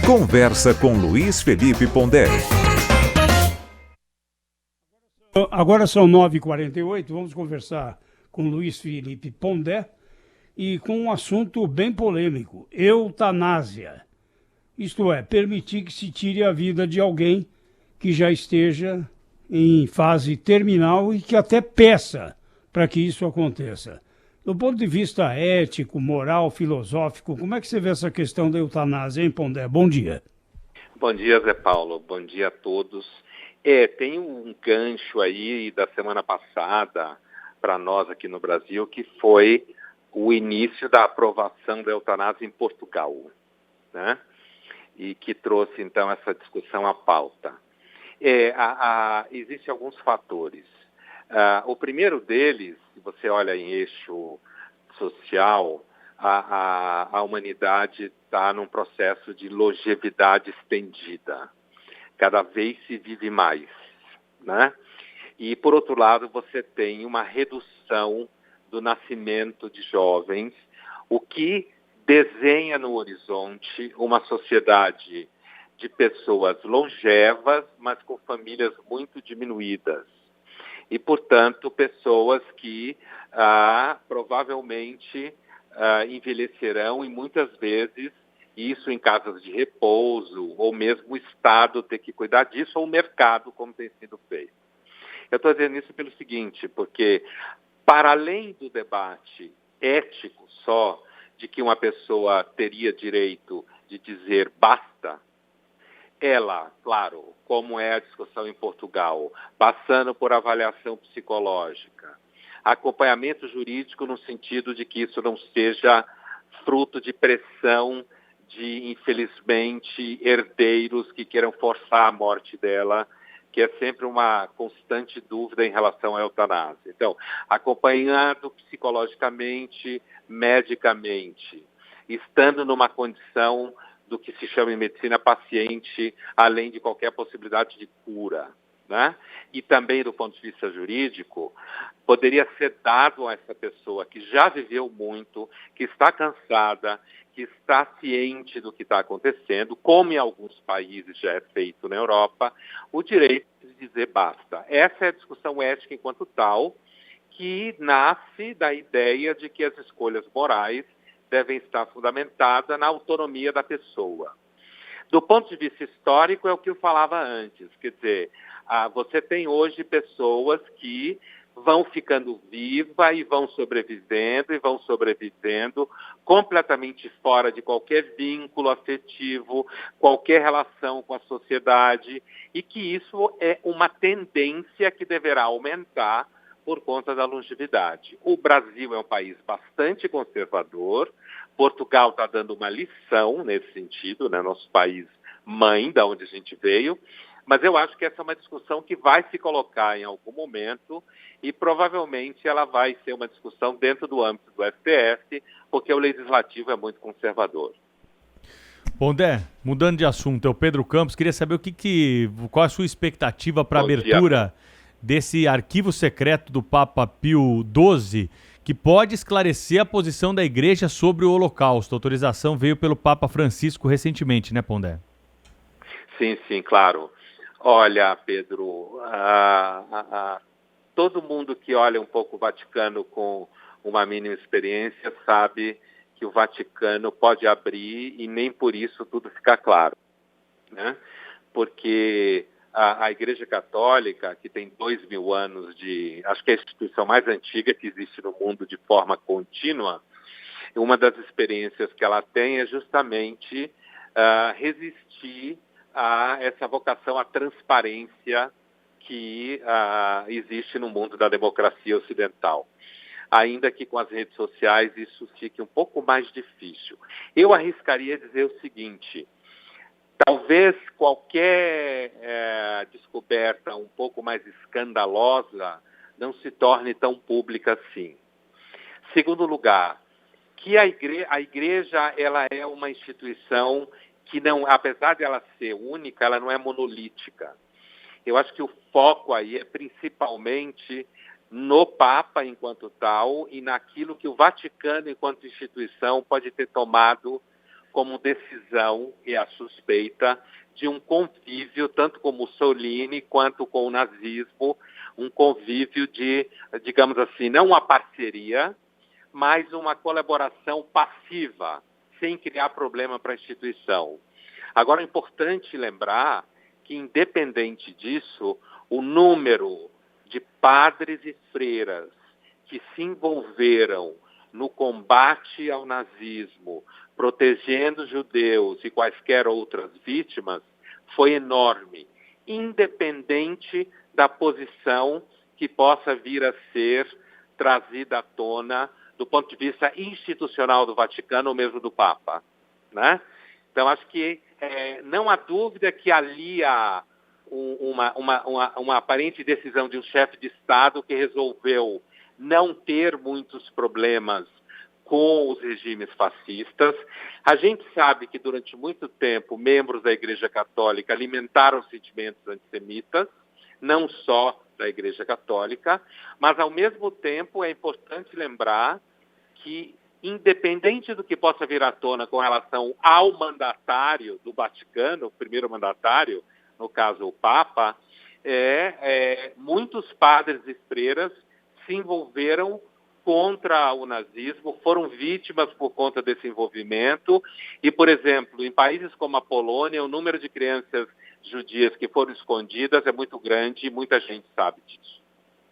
Conversa com Luiz Felipe Pondé. Agora são 9h48, vamos conversar com Luiz Felipe Pondé e com um assunto bem polêmico: eutanásia. Isto é, permitir que se tire a vida de alguém que já esteja em fase terminal e que até peça para que isso aconteça. Do ponto de vista ético, moral, filosófico, como é que você vê essa questão da eutanásia, hein, Pondé? Bom dia. Bom dia, Zé Paulo. Bom dia a todos. Tem um gancho aí da semana passada para nós aqui no Brasil, que foi o início da aprovação da eutanásia em Portugal, né? E que trouxe, então, essa discussão à pauta. Existem alguns fatores. O primeiro deles, se você olha em eixo social, a humanidade está num processo de longevidade estendida. Cada vez se vive mais, né? E, por outro lado, você tem uma redução do nascimento de jovens, o que desenha no horizonte uma sociedade de pessoas longevas, mas com famílias muito diminuídas. E, portanto, pessoas que provavelmente envelhecerão e muitas vezes isso em casas de repouso, ou mesmo o Estado ter que cuidar disso, ou o mercado, como tem sido feito. Eu estou dizendo isso pelo seguinte, porque para além do debate ético só, de que uma pessoa teria direito de dizer basta, ela, claro, como é a discussão em Portugal, passando por avaliação psicológica, acompanhamento jurídico no sentido de que isso não seja fruto de pressão de, infelizmente, herdeiros que queiram forçar a morte dela, que é sempre uma constante dúvida em relação à eutanásia. Então, acompanhando psicologicamente, medicamente, estando numa condição do que se chama em medicina paciente, além de qualquer possibilidade de cura, né? E também do ponto de vista jurídico, poderia ser dado a essa pessoa que já viveu muito, que está cansada, que está ciente do que está acontecendo, como em alguns países já é feito na Europa, o direito de dizer basta. Essa é a discussão ética enquanto tal, que nasce da ideia de que as escolhas morais devem estar fundamentadas na autonomia da pessoa. Do ponto de vista histórico, é o que eu falava antes, quer dizer, você tem hoje pessoas que vão ficando vivas e vão sobrevivendo completamente fora de qualquer vínculo afetivo, qualquer relação com a sociedade, e que isso é uma tendência que deverá aumentar por conta da longevidade. O Brasil é um país bastante conservador, Portugal está dando uma lição nesse sentido, né? Nosso país mãe, da onde a gente veio, mas eu acho que essa é uma discussão que vai se colocar em algum momento e provavelmente ela vai ser uma discussão dentro do âmbito do STF, porque o legislativo é muito conservador. Pondé, mudando de assunto, é o Pedro Campos, queria saber qual a sua expectativa para a abertura desse arquivo secreto do Papa Pio XII, que pode esclarecer a posição da Igreja sobre o Holocausto. A autorização veio pelo Papa Francisco recentemente, né, Pondé? Sim, claro. Olha, Pedro, todo mundo que olha um pouco o Vaticano com uma mínima experiência sabe que o Vaticano pode abrir e nem por isso tudo fica claro, né? Porque a Igreja Católica, que tem 2.000 anos acho que é a instituição mais antiga que existe no mundo de forma contínua, uma das experiências que ela tem é justamente resistir a essa vocação à transparência que existe no mundo da democracia ocidental. Ainda que com as redes sociais isso fique um pouco mais difícil. Eu arriscaria dizer o seguinte: talvez qualquer descoberta um pouco mais escandalosa não se torne tão pública assim. Segundo lugar, que a igreja ela é uma instituição que não, apesar de ela ser única, ela não é monolítica. Eu acho que o foco aí é principalmente no Papa enquanto tal e naquilo que o Vaticano enquanto instituição pode ter tomado como decisão e a suspeita de um convívio, tanto com Mussolini quanto com o nazismo, um convívio de, digamos assim, não uma parceria, mas uma colaboração passiva, sem criar problema para a instituição. Agora, é importante lembrar que, independente disso, o número de padres e freiras que se envolveram no combate ao nazismo, protegendo judeus e quaisquer outras vítimas, foi enorme, independente da posição que possa vir a ser trazida à tona do ponto de vista institucional do Vaticano ou mesmo do Papa, né? Então, acho que não há dúvida que ali há uma aparente decisão de um chefe de Estado que resolveu não ter muitos problemas com os regimes fascistas. A gente sabe que durante muito tempo membros da Igreja Católica alimentaram sentimentos antissemitas, não só da Igreja Católica, mas ao mesmo tempo é importante lembrar que, independente do que possa vir à tona com relação ao mandatário do Vaticano, o primeiro mandatário, no caso o Papa, muitos padres e freiras se envolveram contra o nazismo, foram vítimas por conta desse envolvimento e, por exemplo, em países como a Polônia, o número de crianças judias que foram escondidas é muito grande e muita gente sabe disso.